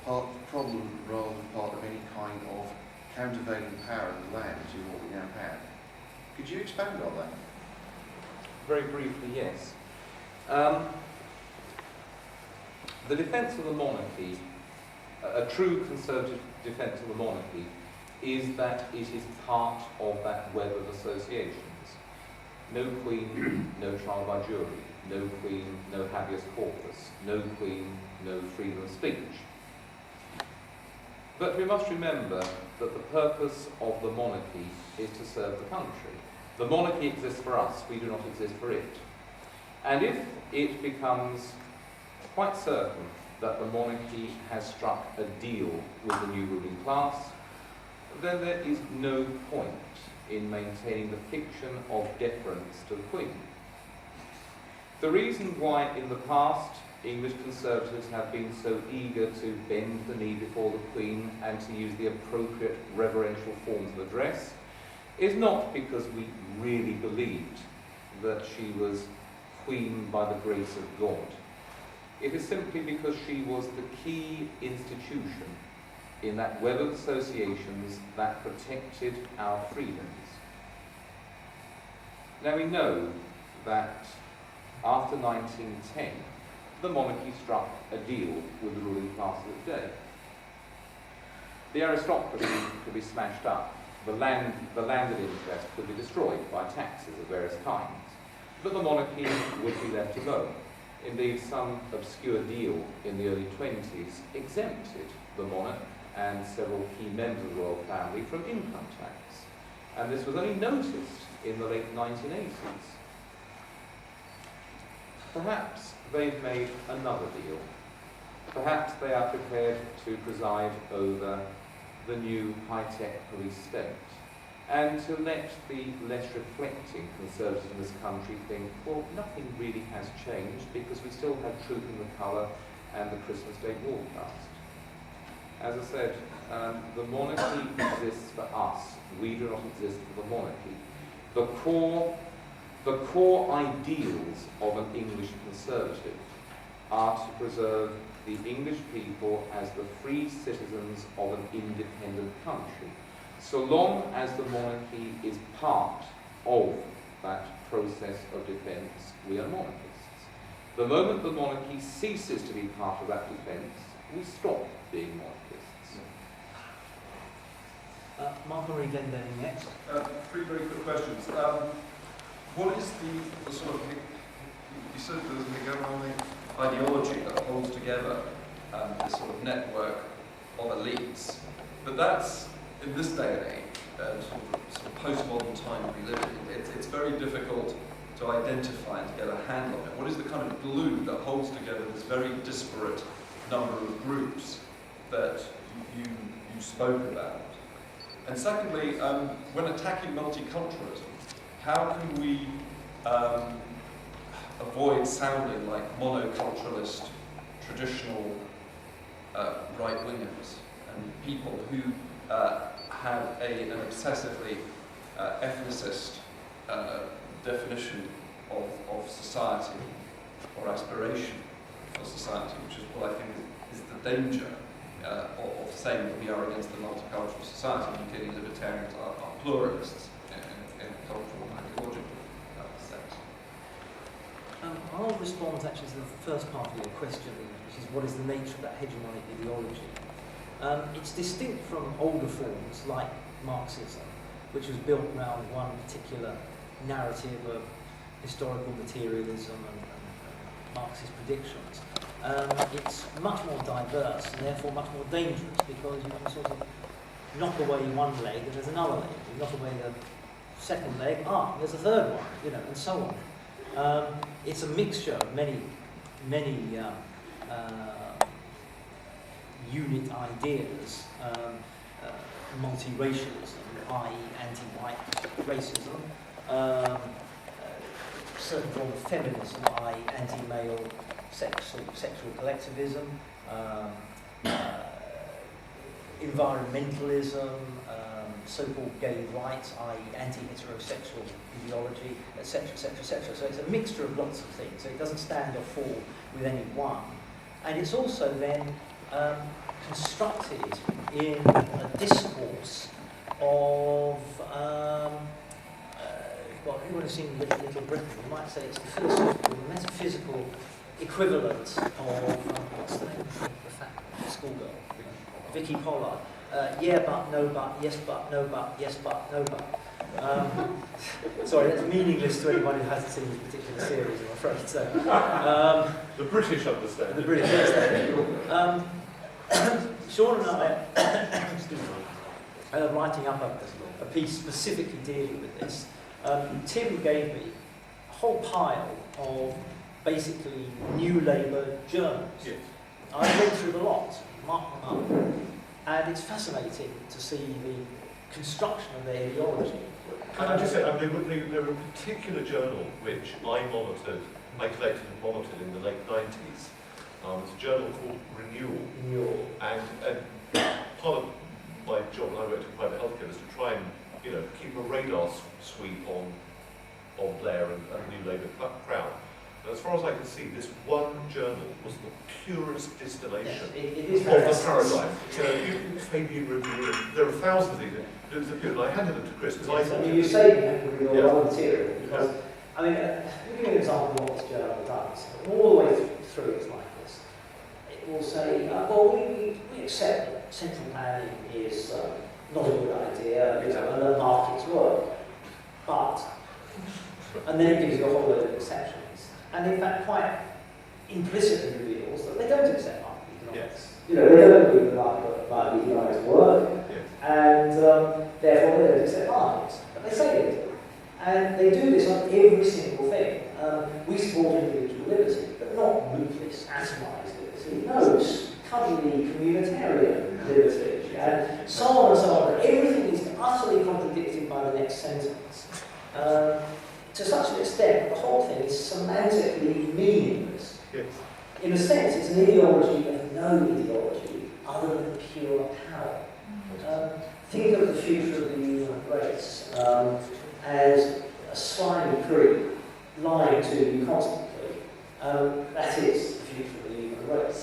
part of the problem rather than part of any kind of countervailing power in the land to what we now have. Could you expand on that? Very briefly, yes. The defence of the monarchy, a true conservative defence of the monarchy, is that it is part of that web of associations. No queen, no trial by jury. No queen, no habeas corpus. No queen, no freedom of speech. But we must remember that the purpose of the monarchy is to serve the country. The monarchy exists for us, we do not exist for it. And if it becomes quite certain that the monarchy has struck a deal with the new ruling class, then there is no point in maintaining the fiction of deference to the Queen. The reason why in the past English Conservatives have been so eager to bend the knee before the Queen and to use the appropriate reverential forms of address is not because we really believed that she was Queen by the grace of God. It is simply because she was the key institution in that web of associations that protected our freedoms. Now we know that after 1910, the monarchy struck a deal with the ruling class of the day. The aristocracy could be smashed up, the landed interest could be destroyed by taxes of various kinds, but the monarchy would be left alone. Indeed, some obscure deal in the early 20s exempted the monarch and several key members of the royal family from income tax. And this was only noticed in the late 1980s. Perhaps they've made another deal. Perhaps they are prepared to preside over the new high-tech police state, and to let the less reflecting conservatives in this country think, well, nothing really has changed because we still have truth in the colour and the Christmas Day broadcast. As I said, the monarchy exists for us. We do not exist for the monarchy. The core ideals of an English conservative are to preserve the English people as the free citizens of an independent country, so long as the monarchy is part of that process of defence, we are monarchists. The moment the monarchy ceases to be part of that defence, we stop being monarchists. Mark-Henri Glendenning next. Three very quick questions. What is the sort of, you said there's an hegemonic ideology that holds together this sort of network of elites, but that's, in this day and age, sort of postmodern time we live in, it's very difficult to identify and to get a handle on it. What is the kind of glue that holds together this very disparate number of groups that you spoke about? And secondly, when attacking multiculturalism, how can we avoid sounding like monoculturalist, traditional right-wingers and people who have an obsessively ethnicist definition of society or aspiration for society, which is what I think is the danger of saying that we are against the multicultural society. Clearly, libertarians are pluralists in a cultural and ideological sense. I'll respond actually to the first part of your question, which is what is the nature of that hegemonic ideology. It's distinct from older forms like Marxism, which was built around one particular narrative of historical materialism and Marxist predictions. It's much more diverse and therefore much more dangerous because you can sort of knock away one leg and there's another leg. You knock away the second leg, there's a third one, and so on. It's a mixture of many unit ideas, multiracialism, i.e. anti-white racism, certain form of feminism, i.e. anti-male sexual collectivism, environmentalism, so-called gay rights, i.e. anti-heterosexual ideology, etc., etc., etc. So it's a mixture of lots of things. So it doesn't stand or fall with any one. And it's also then constructed in a discourse of, well, anyone who's seen Little Britain, you might say it's the philosophical, metaphysical equivalent of, what's the name of the fat schoolgirl? Vicky Pollard. Yeah, but, no, but, yes, but, no, but, yes, but, no, but. Sorry, that's meaningless to anyone who hasn't seen this particular series, I'm afraid. So, the British understand. The British understand. Sean and I are writing up a piece specifically dealing with this. Tim gave me a whole pile of basically New Labour journals. Yes. I read through the lot, marked them up, and it's fascinating to see the construction of their ideology. Can I just say, there were a particular journal which I collected and monitored in the late 90s. It's a journal called Renewal. And part of my job when I worked in private healthcare was to try and keep a radar sweep on Blair and New Labour crowd. And as far as I can see, this one journal was the purest distillation of the paradigm. Maybe you review it. There are thousands of these. It was and I handed them to Chris because I thought. You say you have to read your own material because, I mean, give you an example of what this journal does. All the way through it's like this. It will say, well, we accept that central planning is not a good idea, and the markets work, but, and then it gives you a whole load of exceptions. And in fact, quite implicitly reveals that they don't accept market economics. Yes. They don't believe that market economics work, and therefore they don't accept markets. But they say they do. And they do this on every single thing. We support individual liberty, but not ruthless, atomized liberty. No, cuddly, communitarian liberty, and so on and so on. Everything is utterly contradicted by the next sentence. To such an extent, the whole thing is semantically meaningless. Yes. In a sense, it's an ideology of no ideology other than pure power. Think of the future of the human race as a slimy creep lying to you constantly. That is the future of the human race.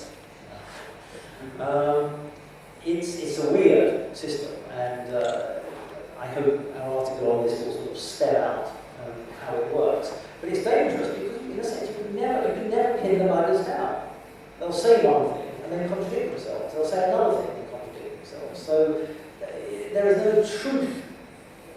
It's a weird system, and I hope our article on this will sort of spell out how it works. But it's dangerous because, in a sense, you can never pin the muggers down. They'll say one thing and then contradict themselves. They'll say another thing and contradict themselves. So there is no truth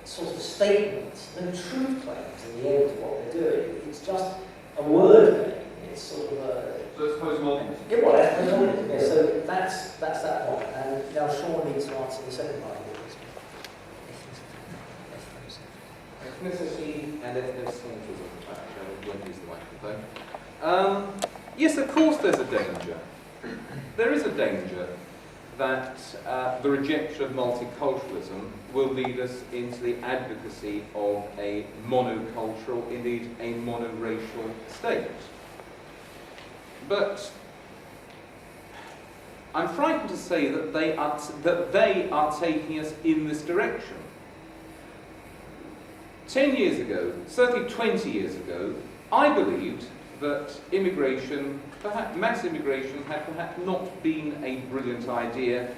sort of statements, no truth claims in the end to what they're doing. It's just a word game. It's sort of a... So it's postmodernism. Yeah, well, that's postmodernism. Yeah, so that's that point. And now Sean needs to answer the second part of this. Ethnicity and ethnocentrism. Actually, I won't use the microphone. Yes, of course there's a danger. There is a danger that the rejection of multiculturalism will lead us into the advocacy of a monocultural, indeed a monoracial state. But I'm frightened to say that they are taking us in this direction. 10 years ago, certainly 20 years ago, I believed that immigration, perhaps mass immigration, had perhaps not been a brilliant idea,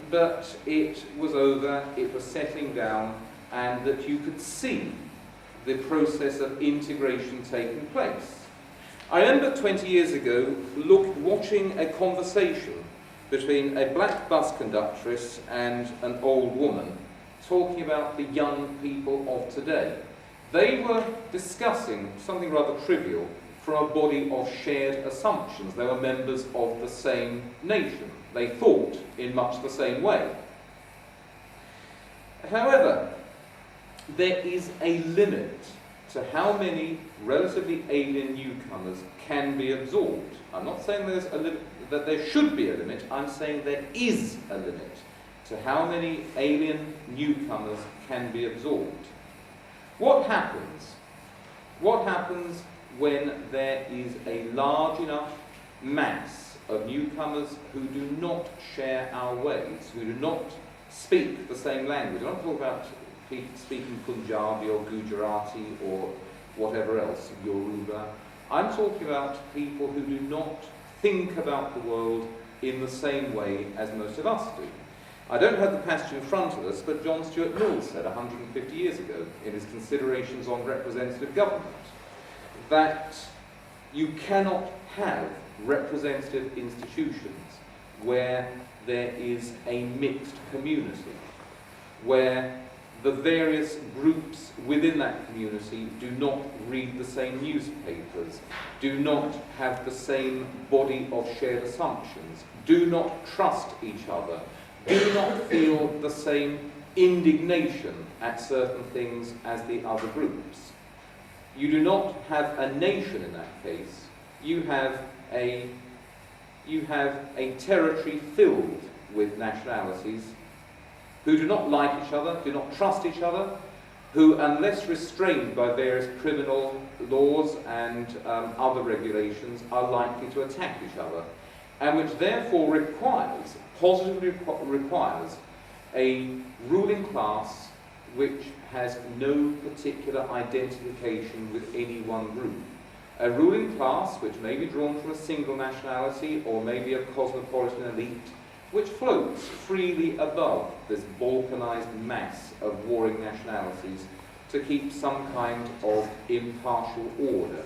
but it was over, it was settling down, and that you could see the process of integration taking place. I remember 20 years ago watching a conversation between a black bus conductress and an old woman talking about the young people of today. They were discussing something rather trivial from a body of shared assumptions. They were members of the same nation. They thought in much the same way. However, there is a limit to how many relatively alien newcomers can be absorbed. I'm not saying there's a limit, that there should be a limit. I'm saying there is a limit to how many alien newcomers can be absorbed. What happens? What happens when there is a large enough mass of newcomers who do not share our ways, who do not speak the same language? I'm not talking about speaking Punjabi or Gujarati or whatever else, Yoruba. I'm talking about people who do not think about the world in the same way as most of us do. I don't have the passage in front of us, but John Stuart Mill said 150 years ago in his Considerations on Representative Government that you cannot have representative institutions where there is a mixed community, where the various groups within that community do not read the same newspapers, do not have the same body of shared assumptions, do not trust each other, do not feel the same indignation at certain things as the other groups. You do not have a nation in that case. You have a territory filled with nationalities who do not like each other, do not trust each other, who, unless restrained by various criminal laws and other regulations, are likely to attack each other, and which therefore positively requires a ruling class which has no particular identification with any one group. A ruling class which may be drawn from a single nationality or maybe a cosmopolitan elite, which floats freely above this balkanized mass of warring nationalities to keep some kind of impartial order.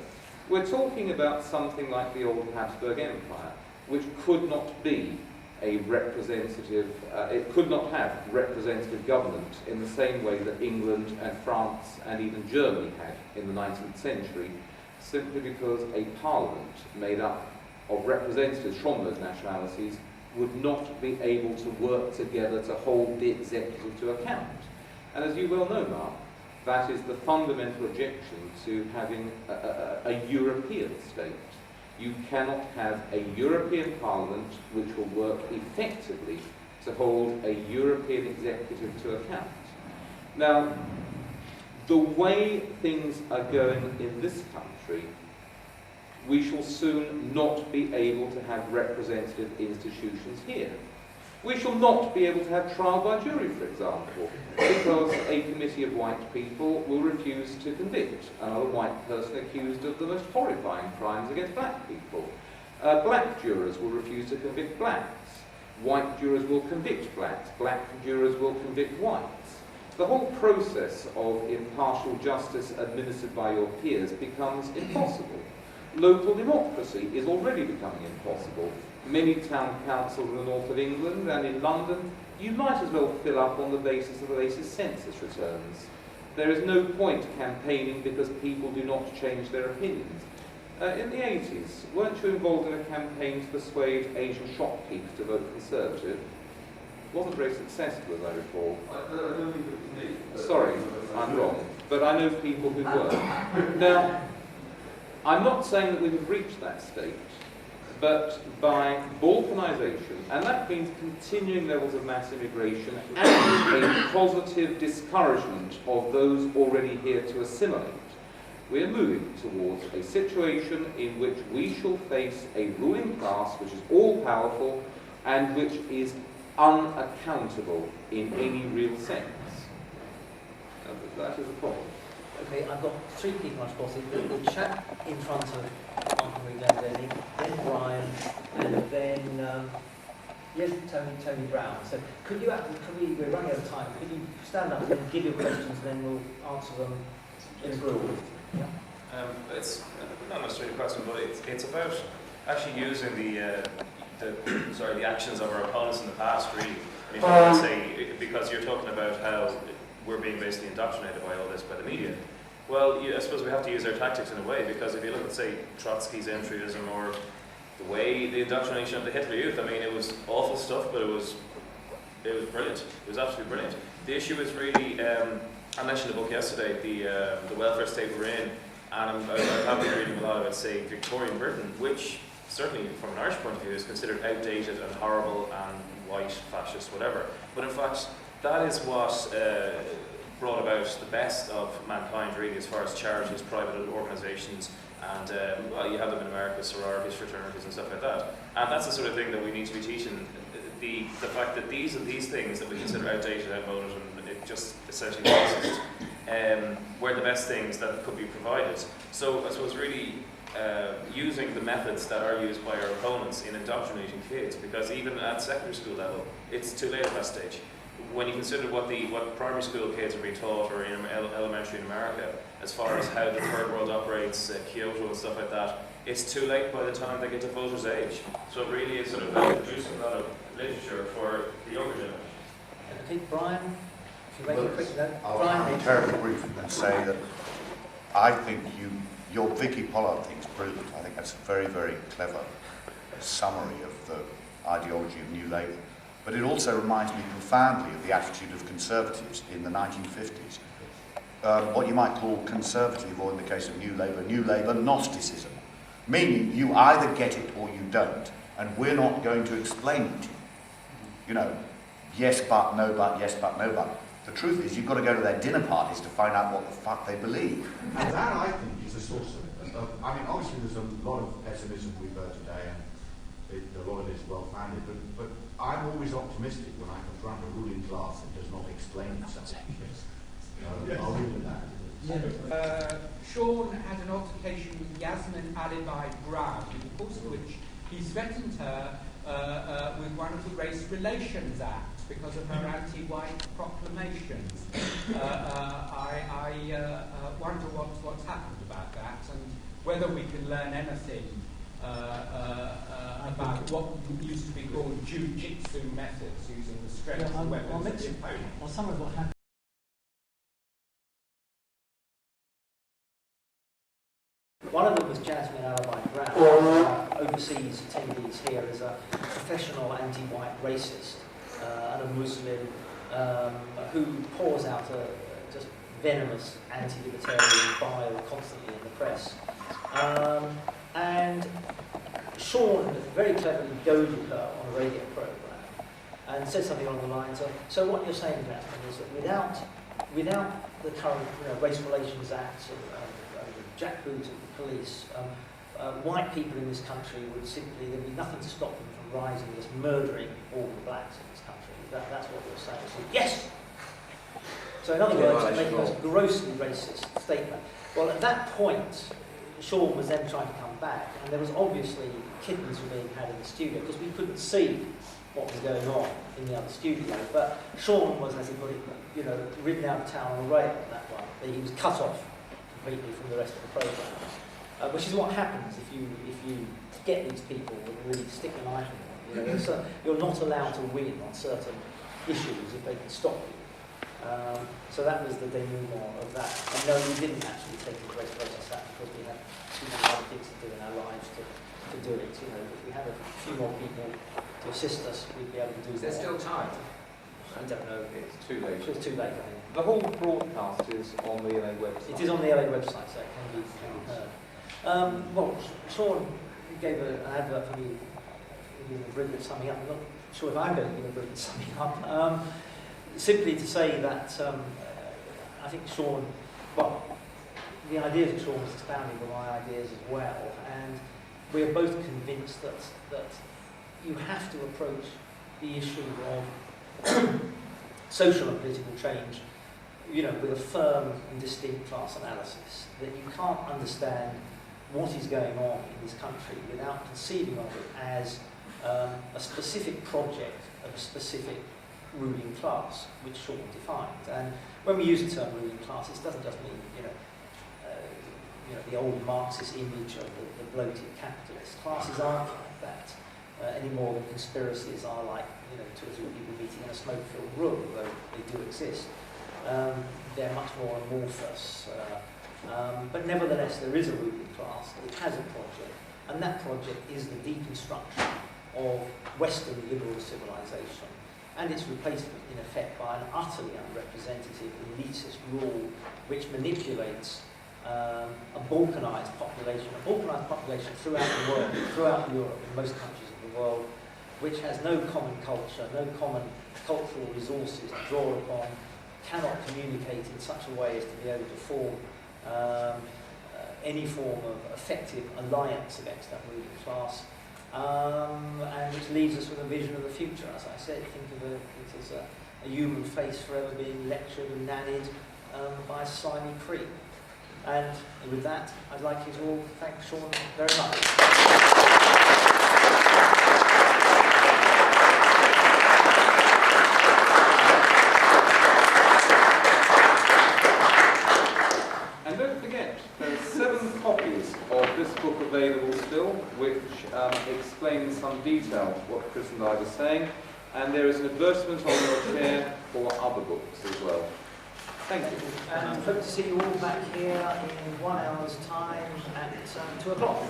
We're talking about something like the old Habsburg Empire, which could not be a representative, it could not have representative government in the same way that England and France and even Germany had in the 19th century, simply because a parliament made up of representatives from those nationalities would not be able to work together to hold the executive to account. And as you well know, Mark, that is the fundamental objection to having a European state. You cannot have a European Parliament which will work effectively to hold a European executive to account. Now, the way things are going in this country, we shall soon not be able to have representative institutions here. We shall not be able to have trial by jury, for example, because a committee of white people will refuse to convict another white person accused of the most horrifying crimes against black people. Black jurors will refuse to convict blacks. White jurors will convict blacks. Black jurors will convict whites. the whole process of impartial justice administered by your peers becomes impossible. Local democracy is already becoming impossible. Many town councils in the north of England and in London, you might as well fill up on the basis of the latest census returns. There is no point campaigning because people do not change their opinions. In the 80s, weren't you involved in a campaign to persuade Asian shopkeepers to vote Conservative? It wasn't very successful, as I recall. I don't think it was me. Sorry, I'm wrong. But I know people who were. Now, I'm not saying that we have reached that state, but by balkanisation, and that means continuing levels of mass immigration and a positive discouragement of those already here to assimilate, we are moving towards a situation in which we shall face a ruling class which is all-powerful and which is unaccountable in any real sense. That is a problem. Okay, I've got three people I've spotted. The chap in front of Martin Glendenning, then Brian, and then yes, Tony Brown. So could you, we're running out of time, could you stand up and give your questions and then we'll answer them in a group? Yeah. It's not necessarily a question, but it's about actually using the actions of our opponents in the past, really. I mean, I would say, because you're talking about how we're being basically indoctrinated by all this by the media. Well, I suppose we have to use our tactics in a way, because if you look at, say, Trotsky's entryism or the way the indoctrination of the Hitler Youth, I mean, it was awful stuff, but it was brilliant. It was absolutely brilliant. The issue is really, I mentioned the book yesterday, the welfare state we're in, and I've been reading a lot of it, say, Victorian Britain, which certainly from an Irish point of view is considered outdated and horrible and white, fascist, whatever. But in fact, that is what brought about the best of mankind, really, as far as charities, private organisations, and well, you have them in America, sororities, fraternities, and stuff like that. And that's the sort of thing that we need to be teaching. The fact that these things that we consider outdated, outmoded, and it just essentially racist, were the best things that could be provided. So I suppose really using the methods that are used by our opponents in indoctrinating kids, because even at secondary school level, it's too late at that stage. When you consider what primary school kids are being taught, or in elementary in America, as far as how the third world operates, Kyoto and stuff like that, it's too late by the time they get to voters' age. So it really is sort of producing a lot of literature for the younger generation. I think Brian, if you make a quick note. I'll be terribly brief and say that I think your Vicky Pollard thing's brilliant. I think that's a very, very clever summary of the ideology of New Labour. But it also reminds me profoundly of the attitude of Conservatives in the 1950s. What you might call conservative, or in the case of New Labour, Gnosticism. Meaning you either get it or you don't, and we're not going to explain it to you. You know, yes but, no but, yes but, no but. The truth is, you've got to go to their dinner parties to find out what the fuck they believe. And that, I think, is a source of I mean, obviously there's a lot of pessimism we've heard today, and a lot of it is well-founded, but I'm always optimistic when I confront a ruling class that does not explain itself. I'll leave it at that. Sean had an altercation with Yasmin Alibi Brown, in the course of which he threatened her with one of the Race Relations Acts because of her anti-white proclamations. I wonder what's happened about that, and whether we can learn anything about what used to be called jiu-jitsu methods, using the strength of weapons of the opponent. Well, some of what happened. One of them was Jasmine Alibi Brown, overseas attendees here as a professional anti-white racist and a Muslim who pours out a just venomous anti-libertarian bile constantly in the press. And Sean very cleverly goaded her on a radio program and said something along the lines of, so what you're saying, Jasmine, is that without the current Race Relations Act and the jackboot of the police, white people in this country would simply, there'd be nothing to stop them from rising, just murdering all the blacks in this country. That's what you're saying. So, yes! So in other words, making a grossly racist statement. Well, at that point, Sean was then trying to come back, and there was obviously kittens were being had in the studio, because we couldn't see what was going on in the other studio. But Sean was, as he put it, ridden out of town on a rail on that one. He was cut off completely from the rest of the programme, which is what happens if you get these people that really stick an eye on them. So you're not allowed to win on certain issues if they can stop you. So that was the denouement of that. And no, we didn't actually take a great process that because we had too many other things to do in our lives to do it. If we had a few more people to assist us, we'd be able to do that. Is there still time? I don't know. It's too late. It's too late, I think. The whole broadcast is on the LA website. It is on the LA website, so it can be heard. Well, Sean gave an advert for me in a brilliant summing up. I'm not sure if I'm going to give a brilliant summing up. Simply to say that I think Sean, well, the ideas that Sean was expounding were my ideas as well, and we are both convinced that you have to approach the issue of social and political change, with a firm and distinct class analysis. That you can't understand what is going on in this country without conceiving of it as a specific project of a specific ruling class, which Sean defined. And when we use the term ruling class, it doesn't just mean the old Marxist image of the bloated capitalist. Classes aren't like that any more than conspiracies are like two or three people meeting in a smoke-filled room, though they do exist. They're much more amorphous. But nevertheless, there is a ruling class which has a project, and that project is the deconstruction of Western liberal civilization and its replacement, in effect, by an utterly unrepresentative elitist rule which manipulates a balkanized population throughout the world, throughout Europe, in most countries of the world, which has no common culture, no common cultural resources to draw upon, cannot communicate in such a way as to be able to form any form of effective alliance against that ruling class, and which leaves us with a vision of the future. As I said, think of it as a human face forever being lectured and nannied by slimy creep. And with that, I'd like you to all thank Sean very much. And don't forget, there are 7 copies of this book available still, which explains some detail what Chris and I were saying, and there is an advertisement on your chair for other books as well. Thank you. And hope to see you all back here in 1 hour's time at 2 o'clock.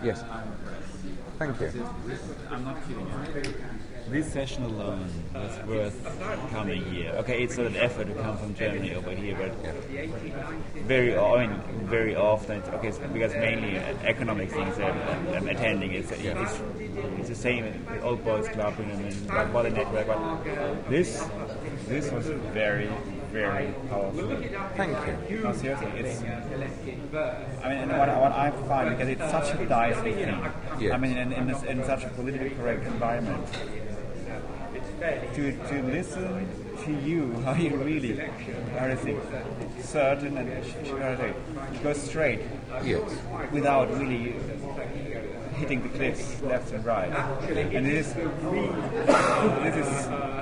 Yes. Thank you. I'm not kidding you. This session alone was worth coming here. Okay, it's an effort to come from Germany over here, but very often, it's because mainly economic things I'm attending. It's the same at Old Boys Club and Body Network, but this was very, very powerful. Thank you. No, seriously, and what I find, because it's such a dicey thing. Yes. I mean, in such a politically correct environment, to listen to you, how you really are certain and go straight, Yes. without really hitting the cliffs left and right. And this is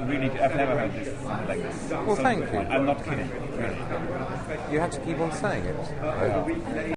really, I've never heard this like this. Well, thank you. I'm not kidding. Really. You have to keep on saying it.